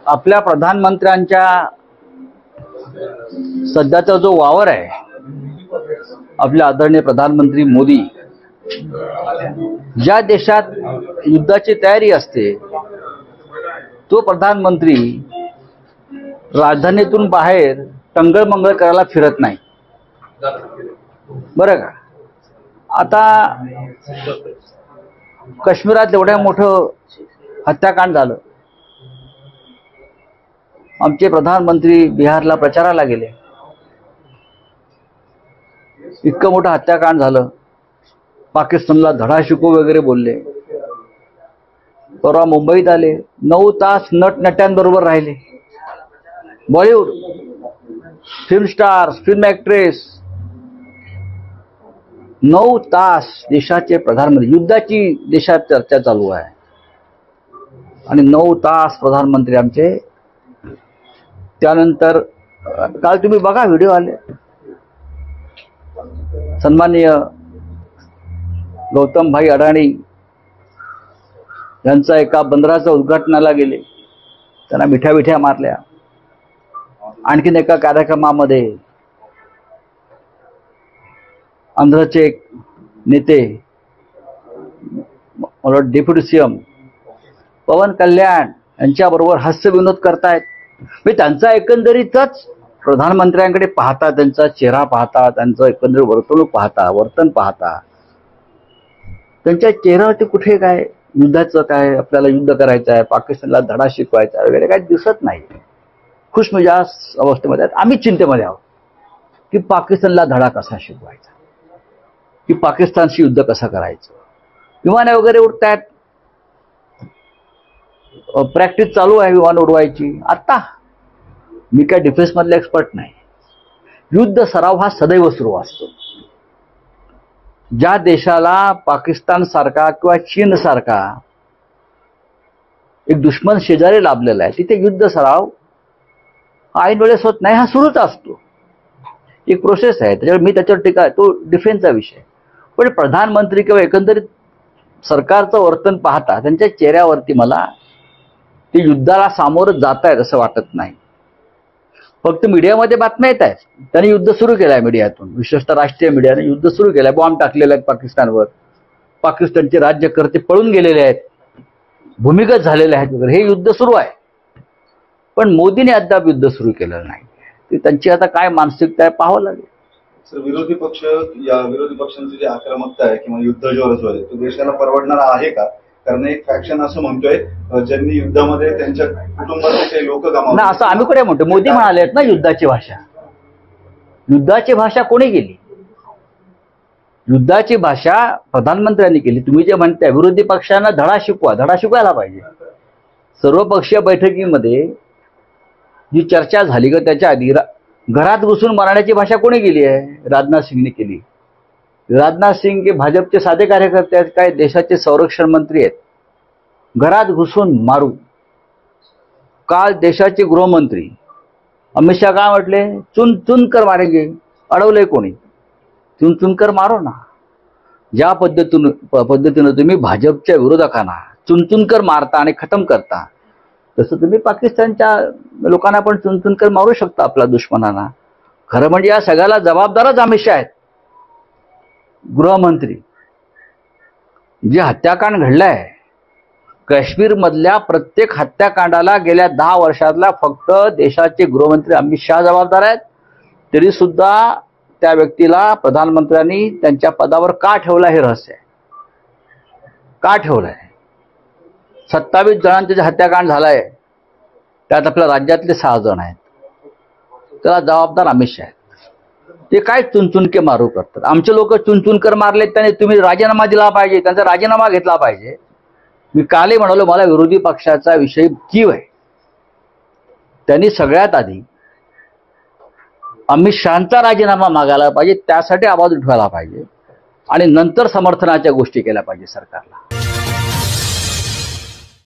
आपल्या प्रधानमंत्र्यांच्या सध्याचा जो वावर आहे, आपले आदरणीय प्रधानमंत्री मोदी ज्या देशात युद्धाची तयारी असते तो प्रधानमंत्री राजधानीतून बाहेर टंगळमंगळ करायला फिरत नाही, बरं का. आता काश्मीरात एवढं मोठं हत्याकांड झालं, आमचे प्रधानमंत्री बिहारला प्रचाराला गेले, इतकं मोठं हत्याकांड झालं, पाकिस्तानला धडा शिकवू वगैरे बोलले. परवा मुंबईत आले, 9 तास नटनट्यांबरोबर राहिले. Bollywood film stars, film actress, 9 तास देशाचे प्रधानमंत्री, युद्धाची देशात चर्चा चालू आहे आणि 9 तास प्रधानमंत्री आमचे. त्यानंतर काल तुम्ही बघा व्हिडिओ आले, सन्माननीय गौतम भाई अडाणी यांचा एका बंदराच्या उद्घाटनाला गेले, त्यांना मिठ्या मारल्या. आणखीन एका कार्यक्रमामध्ये आंध्रचे नेते डेप्युटी सीएम पवन कल्याण यांच्याबरोबर हास्यविनोद करतायत. त्यांचा एकंदरीतच प्रधानमंत्र्यांकडे पाहता, त्यांचा चेहरा पाहता, त्यांचं एकंदरीत वर्तणूक पाहता, वर्तन पाहता, त्यांच्या चेहऱ्यावरती कुठे काय युद्धाचं काय, आपल्याला युद्ध करायचं आहे, पाकिस्तानला धडा शिकवायचा वगैरे काय दिसत नाही. खुशमिजाज अवस्थेमध्ये आहेत. आम्ही चिंतेमध्ये आहोत की पाकिस्तानला धडा कसा शिकवायचा, की पाकिस्तानशी युद्ध कसं करायचं. विमाने वगैरे उडतायत, प्रॅक्टिस चालू आहे विमान उडवायची. आता मी काय डिफेन्स मधले एक्सपर्ट नाही, युद्ध सराव हा सदैव सुरू असतो. ज्या देशाला पाकिस्तान सारखा किंवा चीन सारखा एक दुश्मन शेजारी लाभलेला आहे, तिथे युद्ध सराव ऐन वेळेस होत नाही, हा सुरूच असतो, एक प्रोसेस आहे. त्याच्यावर मी त्याच्यावर टीका, तो डिफेन्सचा विषय. पण प्रधानमंत्री किंवा एकंदरीत सरकारचं वर्तन पाहता त्यांच्या चेहऱ्यावरती मला ते युद्धाला सामोरं जात आहेत असं वाटत नाही. फक्त मीडियामध्ये बातम्या येत आहेत, त्यांनी युद्ध सुरू केलं आहे मीडियातून, विशेषतः राष्ट्रीय मीडियाने युद्ध सुरू केलं आहे, बॉम्ब टाकलेले आहेत पाकिस्तानवर, पाकिस्तानचे राज्यकर्ते पळून गेलेले आहेत, भूमिगत झालेले आहेत वगैरे, हे युद्ध सुरू आहे. पण मोदीने अद्याप युद्ध सुरू केलेलं नाही. ती त्यांची आता काय मानसिकता आहे पाहावं लागेल. सर, विरोधी पक्षांची जी आक्रमकता आहे किंवा युद्ध जो आहे तो देशाला परवडणारा आहे का? कारण एक फॅक्शन असं म्हणतोय ज्यांनी युद्धामध्ये त्यांच्या कुटुंबाचे काही लोक गमावले ना, असं आम्ही कुठे म्हणतो. मोदी म्हणाले आहेत ना युद्धाची भाषा. युद्धाची भाषा कोणी केली? युद्धाची भाषा प्रधानमंत्र्यांनी केली. तुम्ही जे म्हणताय विरोधी पक्षांना धडा शिकवा, धडा शिकवायला पाहिजे. सर्वपक्षीय बैठकीमध्ये जी चर्चा झाली का त्याच्या आधी घरात घुसून मारण्याची भाषा कोणी केली आहे? राजनाथ सिंगने केली. राजनाथ सिंग हे भाजपचे साधे कार्यकर्ते आहेत, काय देशाचे संरक्षण मंत्री आहेत. घरात घुसून मारू. काल देशाचे गृहमंत्री अमित शहा काय म्हटले? चुन चुन कर मारेंगे. अडवलंय कोणी? चुन चुन कर मारो ना. ज्या पद्धतीनं तुम्ही भाजपच्या विरोधकांना चुन चुन कर मारता आणि खतम करता, तसं तुम्ही पाकिस्तानच्या लोकांना पण चुन चुन कर मारू शकता, आपल्या दुश्मनांना. खरं म्हणजे या सगळ्याला जबाबदारच अमित शहा आहेत, गृहमंत्री. जे हत्याकांड घडलंय काश्मीरमधल्या प्रत्येक हत्याकांडाला गेल्या 10 वर्षातला फक्त देशाचे गृहमंत्री अमित शहा जबाबदार आहेत. तरी सुद्धा त्या व्यक्तीला प्रधानमंत्र्यांनी त्यांच्या पदावर का ठेवला हे रहस्य आहे. का ठेवलंय? 27 जणांचे जे हत्याकांड झालंय त्यात आपल्या राज्यातले 6 जण आहेत. त्याला जबाबदार अमित शहा आहेत. ते काय चुनचुनके मारू करतात. आमचे लोक चुनचुनकर मारले, त्याने तुम्ही राजीनामा दिला पाहिजे, त्यांचा राजीनामा घेतला पाहिजे. मी कालही म्हणालो मला विरोधी पक्षाचा विषय कीव आहे. त्यांनी सगळ्यात आधी अमित शहांचा राजीनामा मागायला पाहिजे, त्यासाठी आवाज उठवायला पाहिजे आणि नंतर समर्थनाच्या गोष्टी केल्या पाहिजे सरकारला.